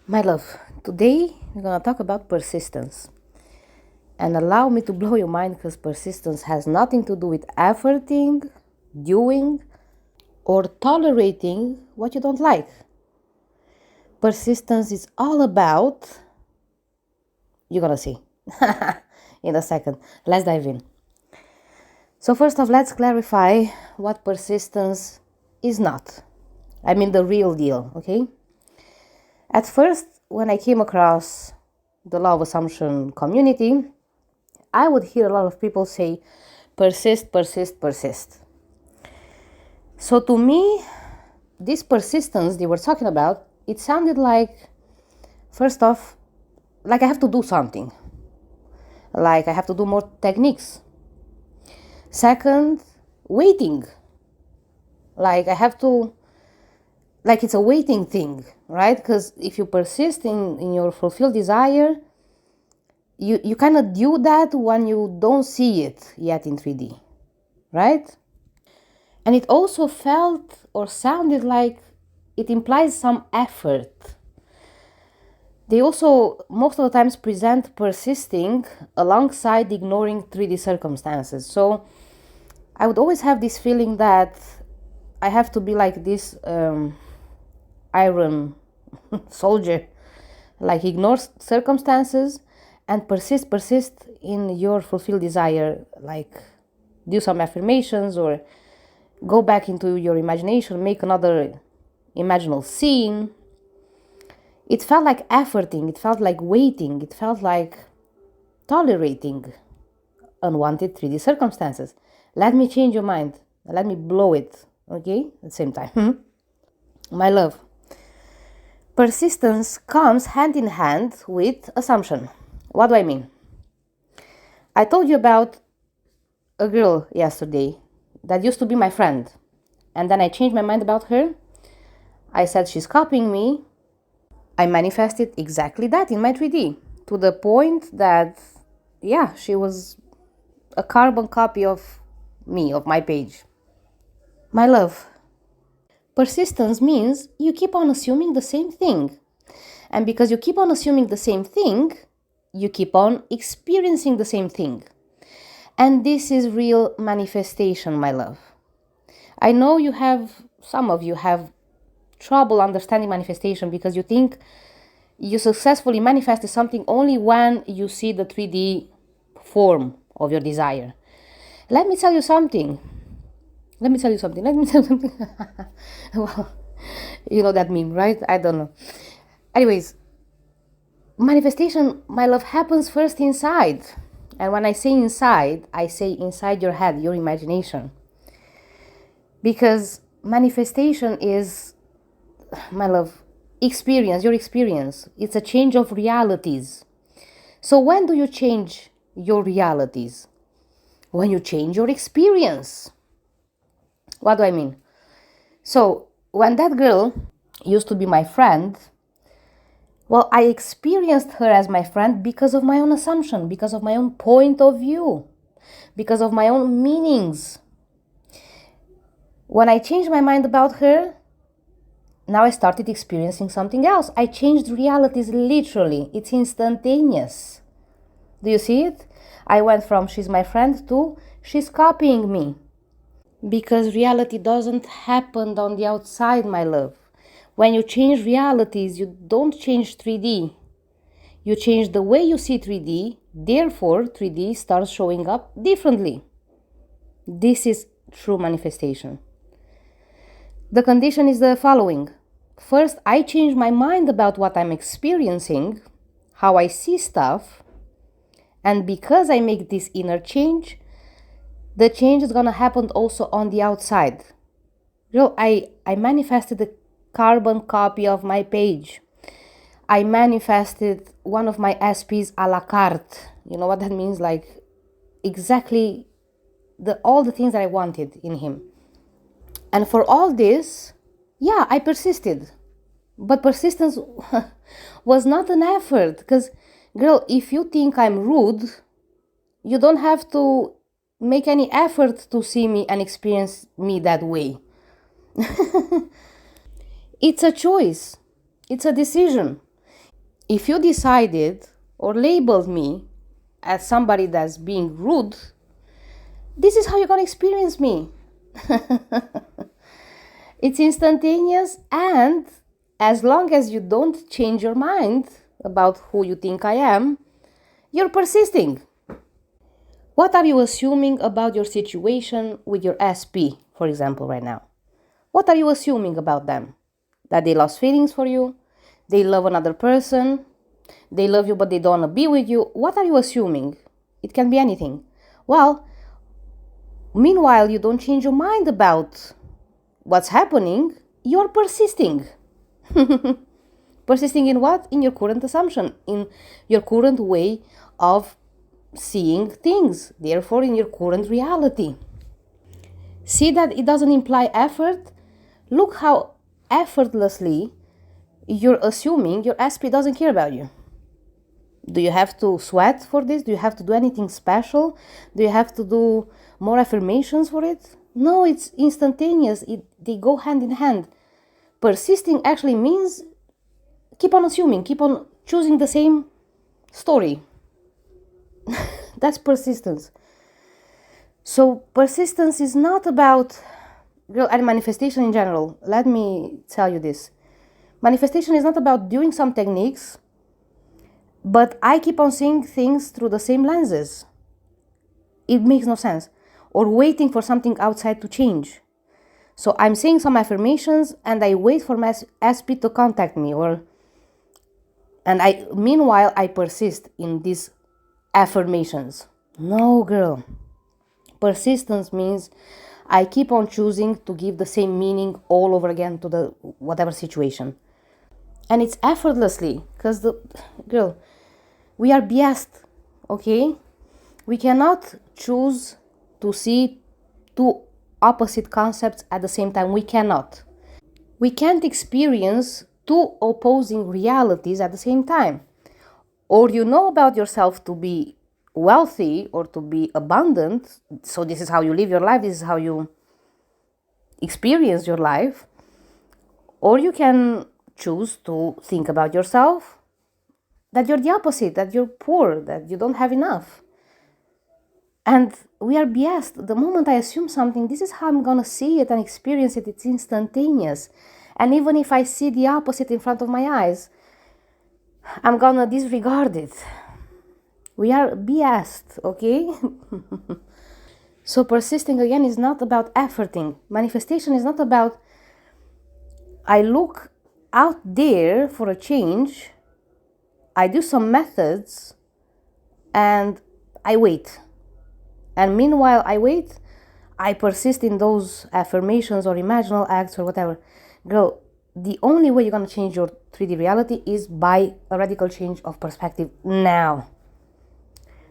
My love, today we're going to talk about persistence. And allow me to blow your mind because persistence has nothing to do with efforting, doing, or tolerating what you don't like. Persistence is all about, you're going to see in a second. Let's dive in. So, first off, let's clarify what persistence is not. I mean, the real deal, okay? At first, when I came across the law of assumption community, I would hear a lot of people say, persist, persist, persist. So to me, this persistence they were talking about, it sounded like, first off, like I have to do something. Like I have to do more techniques. Second, waiting. Like I have to, like it's a waiting thing, right? Because if you persist in your fulfilled desire, you kind of do that when you don't see it yet in 3D, right? And it also felt or sounded like it implies some effort. They also, most of the times, present persisting alongside ignoring 3D circumstances. So I would always have this feeling that I have to be like this iron soldier, like ignore circumstances and persist in your fulfilled desire, like do some affirmations or go back into your imagination, make another imaginal scene. It felt like efforting, it felt like waiting, it felt like tolerating unwanted 3D circumstances. Let me change your mind. Let me blow it, okay? At the same time. My love, persistence comes hand in hand with assumption. What do I mean? I told you about a girl yesterday that used to be my friend. And then I changed my mind about her. I said she's copying me. I manifested exactly that in my 3D to the point that, yeah, she was a carbon copy of me, of my page. My love, persistence means you keep on assuming the same thing. And because you keep on assuming the same thing, you keep on experiencing the same thing. And this is real manifestation, my love. I know some of you have trouble understanding manifestation because you think you successfully manifested something only when you see the 3D form of your desire. Let me tell you something. Well, you know that meme, right? I don't know. Anyways, manifestation, my love, happens first inside. And when I say inside, I say inside your head, your imagination. Because manifestation is, my love, experience, your experience. It's a change of realities. So when do you change your realities? When you change your experience. What do I mean? So when that girl used to be my friend, well, I experienced her as my friend because of my own assumption, because of my own point of view, because of my own meanings. When I changed my mind about her, now I started experiencing something else. I changed realities literally. It's instantaneous. Do you see it? I went from she's my friend to she's copying me. Because reality doesn't happen on the outside, my love. When you change realities, you don't change 3D. You change the way you see 3D, therefore 3D starts showing up differently. This is true manifestation. The condition is the following. First, I change my mind about what I'm experiencing, how I see stuff, and because I make this inner change, the change is gonna happen also on the outside. I manifested a carbon copy of my page. I manifested one of my SPs a la carte. You know what that means? Like exactly all the things that I wanted in him. And for all this, yeah, I persisted. But persistence was not an effort. Because, girl, if you think I'm rude, you don't have to make any effort to see me and experience me that way. It's a choice. It's a decision. If you decided or labeled me as somebody that's being rude, this is how you're going to experience me. It's instantaneous, and as long as you don't change your mind about who you think I am, you're persisting. What are you assuming about your situation with your SP, for example, right now? What are you assuming about them? That they lost feelings for you? They love another person? They love you but they don't want to be with you? What are you assuming? It can be anything. Well, meanwhile, you don't change your mind about what's happening, you're persisting. Persisting in what? In your current assumption, in your current way of seeing things, therefore in your current reality. See that it doesn't imply effort? Look how effortlessly you're assuming your SP doesn't care about you. Do you have to sweat for this? Do you have to do anything special? Do you have to do more affirmations for it? No, it's instantaneous. They go hand in hand. Persisting actually means keep on assuming, keep on choosing the same story. That's persistence. So persistence is not about, and manifestation in general, let me tell you this. Manifestation is not about doing some techniques, but I keep on seeing things through the same lenses. It makes no sense. Or waiting for something outside to change. So I'm saying some affirmations and I wait for my SP to contact me, meanwhile I persist in these affirmations. No, girl. Persistence means I keep on choosing to give the same meaning all over again to the whatever situation. And it's effortlessly, because girl, we are biased, okay? We cannot choose to see two opposite concepts at the same time. We cannot. We can't experience two opposing realities at the same time. Or you know about yourself to be wealthy or to be abundant, so this is how you live your life, this is how you experience your life. Or you can choose to think about yourself that you're the opposite, that you're poor, that you don't have enough. And we are biased. The moment I assume something, this is how I'm gonna see it and experience it. It's instantaneous. And even if I see the opposite in front of my eyes, I'm gonna disregard it. We are biased, okay? So persisting again is not about efforting. Manifestation is not about I look out there for a change, I do some methods, and I wait. And meanwhile I wait, I persist in those affirmations or imaginal acts or whatever. Girl, the only way you're going to change your 3D reality is by a radical change of perspective now.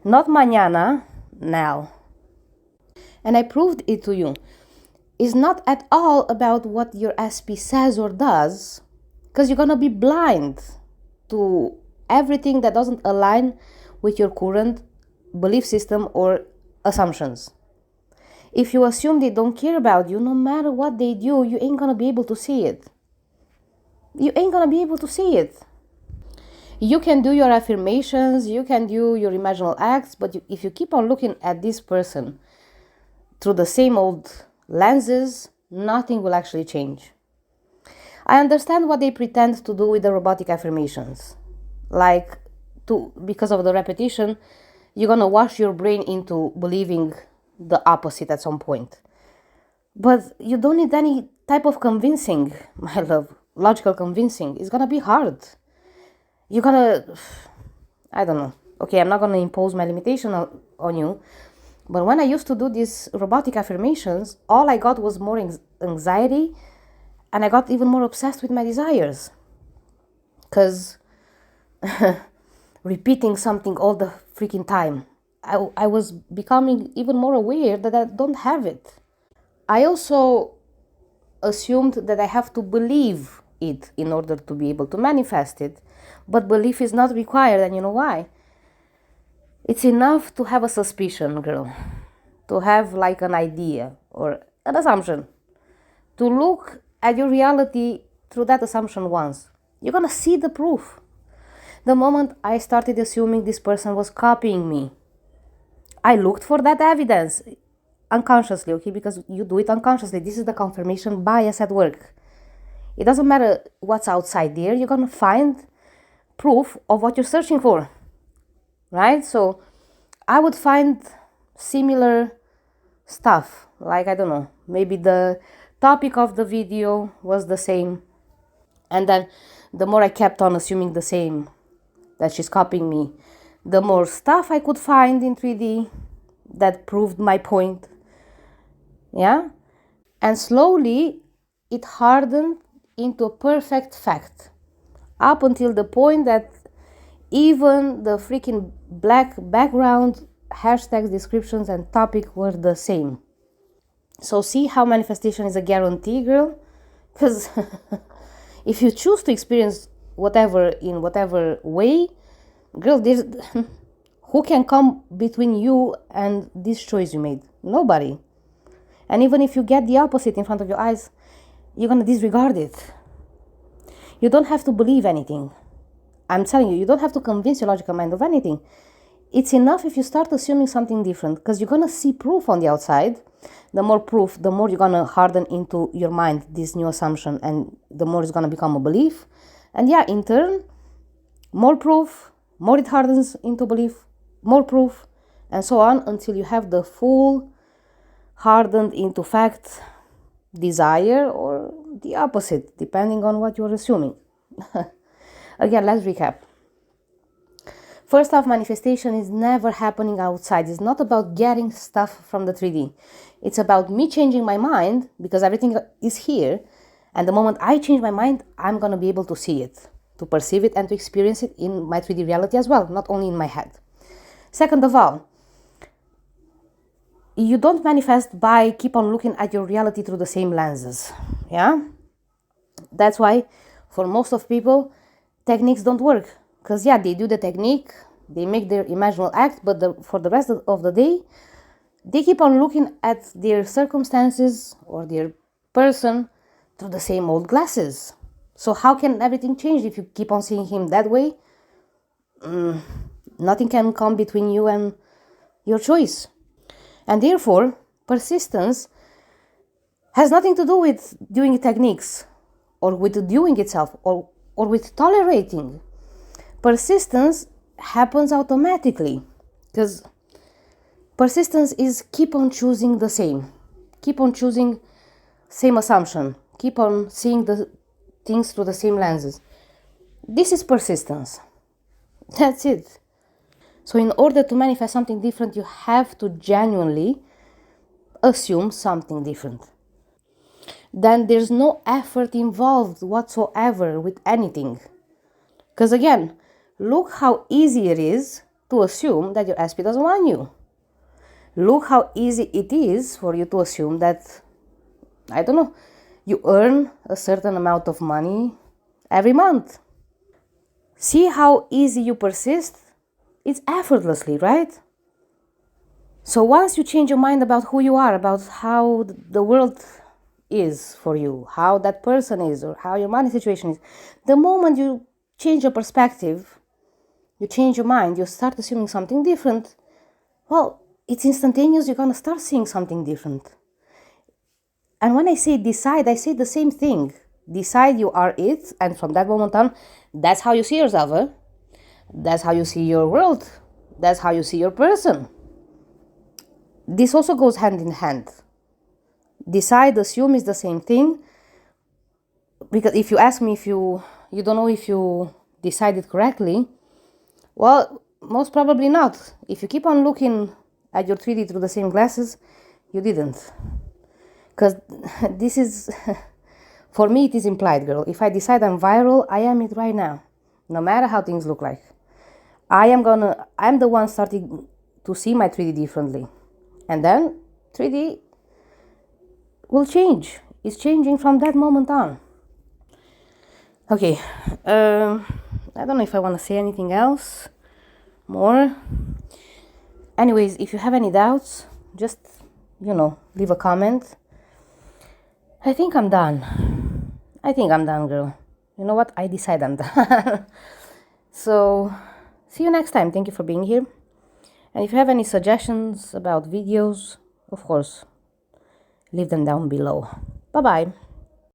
Not mañana, now. And I proved it to you. It's not at all about what your SP says or does, because you're going to be blind to everything that doesn't align with your current belief system or assumptions. If you assume they don't care about you, no matter what they do, you ain't gonna be able to see it. You ain't gonna be able to see it. You can do your affirmations, you can do your imaginal acts, but if you keep on looking at this person through the same old lenses, nothing will actually change. I understand what they pretend to do with the robotic affirmations. Because of the repetition, you're gonna wash your brain into believing the opposite at some point. But you don't need any type of convincing, my love. Logical convincing. It's gonna be hard. You're gonna, I don't know. Okay, I'm not gonna impose my limitation on you. But when I used to do these robotic affirmations, all I got was more anxiety, and I got even more obsessed with my desires. Because repeating something all the freaking time, I was becoming even more aware that I don't have it. I also assumed that I have to believe it in order to be able to manifest it. But belief is not required, and you know why? It's enough to have a suspicion, girl. To have like an idea or an assumption. To look at your reality through that assumption once. You're gonna see the proof. The moment I started assuming this person was copying me, I looked for that evidence unconsciously, okay, because you do it unconsciously. This is the confirmation bias at work. It doesn't matter what's outside there, you're gonna find proof of what you're searching for, right? So I would find similar stuff, like, I don't know, maybe the topic of the video was the same, and then the more I kept on assuming the same, that she's copying me, the more stuff I could find in 3D that proved my point. Yeah? And slowly it hardened into a perfect fact, up until the point that even the freaking black background, hashtags, descriptions, and topic were the same. So see how manifestation is a guarantee, girl? Because if you choose to experience whatever in whatever way, girl, there's who can come between you and this choice you made? Nobody. And even if you get the opposite in front of your eyes, you're gonna disregard it. You don't have to believe anything. I'm telling you, you don't have to convince your logical mind of anything. It's enough if you start assuming something different, because you're gonna see proof on the outside. The more proof, the more you're gonna harden into your mind this new assumption, and the more it's gonna become a belief. And yeah, in turn, more proof, more it hardens into belief, more proof, and so on until you have the full hardened into fact desire, or the opposite, depending on what you're assuming. Again, let's recap. First off, manifestation is never happening outside. It's not about getting stuff from the 3D. It's about me changing my mind, because everything is here. And the moment I change my mind, I'm going to be able to see it, to perceive it, and to experience it in my 3D reality as well, not only in my head. Second of all, you don't manifest by keep on looking at your reality through the same lenses. Yeah? That's why for most of people, techniques don't work. Because yeah, they do the technique, they make their imaginal act, but for the rest of the day, they keep on looking at their circumstances or their person through the same old glasses. So how can everything change if you keep on seeing him that way? Nothing can come between you and your choice. And therefore, persistence has nothing to do with doing techniques, or with doing itself, or with tolerating. Persistence happens automatically, because persistence is keep on choosing the same. Keep on choosing same assumption. Keep on seeing the things through the same lenses. This is persistence. That's it. So in order to manifest something different, you have to genuinely assume something different. Then there's no effort involved whatsoever with anything. Because again, look how easy it is to assume that your SP doesn't want you. Look how easy it is for you to assume that, I don't know, you earn a certain amount of money every month. See how easy you persist? It's effortlessly, right? So once you change your mind about who you are, about how the world is for you, how that person is, or how your money situation is, the moment you change your perspective, you change your mind, you start assuming something different, well, it's instantaneous, you're going to start seeing something different. And when I say decide, I say the same thing. Decide you are it, and from that moment on, that's how you see yourself. Eh? That's how you see your world. That's how you see your person. This also goes hand in hand. Decide, assume is the same thing. Because if you ask me if you don't know if you decided correctly, well, most probably not. If you keep on looking at your 3D through the same glasses, you didn't. Because this is, for me, it is implied, girl. If I decide I'm viral, I am it right now. No matter how things look like. I'm the one starting to see my 3D differently. And then 3D will change. It's changing from that moment on. Okay, I don't know if I want to say anything else more. Anyways, if you have any doubts, just, leave a comment. I think I'm done. Girl. You know what? I decide I'm done. So see you next time. Thank you for being here. And if you have any suggestions about videos, of course, leave them down below. Bye bye.